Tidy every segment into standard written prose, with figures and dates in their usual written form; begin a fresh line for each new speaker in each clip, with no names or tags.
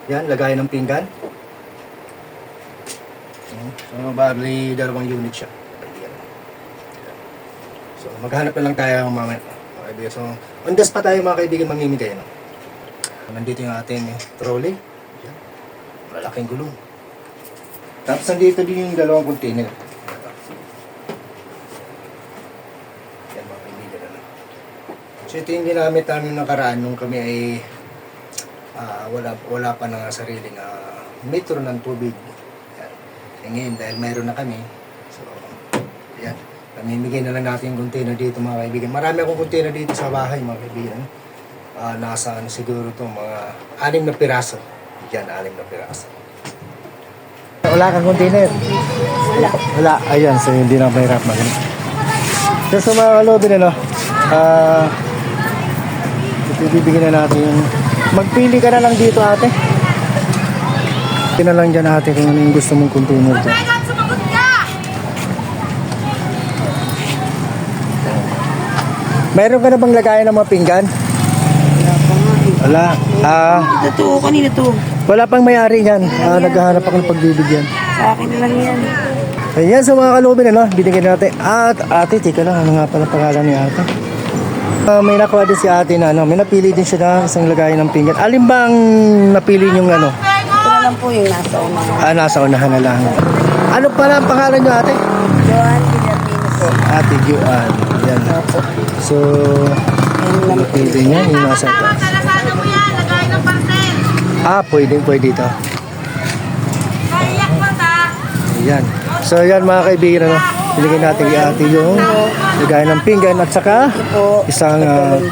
Yan, lagayan ng pinggan. So, bali, 2 unit siya. So, maghanap na lang tayo mamaya. Mga kaibigan. So, on the spot tayo mga kaibigan mamimigay. No? Nandito yung ating trolley. Yan. Malaking gulong. Tapos nandito din yung 2 container. Yan mga kaibigan. Ano? So, ito yung ginamit namin nakaraan nung kami ay wala pa ng sariling metro ng tubig. Yan. E ngayon, dahil mayroon na kami, so, yan. Pamimigay na lang natin yung container dito mga kaibigan. Marami akong container dito sa bahay mga kaibigan. Nasa siguro ito, mga 6 na piraso. Yan, 6 na piraso. Wala kang container? Wala. Ayan, so hindi na mahirap magano. So mga kalobin, ano, bibigyan na natin yung... Magpili ka na lang dito ate. Pili na lang dyan ate kung ano yung gusto mong container dyan. Meron ka na bang lagayan ng mga pinggan?
Wala pa nga eh.
Wala.
Ito to, kanina to.
Wala pang may-ari yan. Naghahanap ako ng pagbibigyan.
Sa akin na lang yan.
Ayan, sa mga kalubin, ano, binigyan natin. At ate, tika lang, ano nga pala pangalan ni ate? May nakuha din si ate na, ano, may napili din siya na isang lagayan ng pinggan. Alin bang napili niyong ano?
Ito na lang po yung nasa unahan.
Nasa unahan na lang. Ano pala ang pangalan niyo ate?
Johan Villarmino po.
Ate Joan. Yan. So, napili niya yung nasa taas. Pwede ito. Ayan. So, yan mga kaibigan, ano, binigyan natin kay ate yung lagayan ng pinggan at saka isang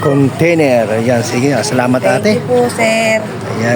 container. Ayan, sige. Salamat ate.
Thank you po, sir.
Ayan.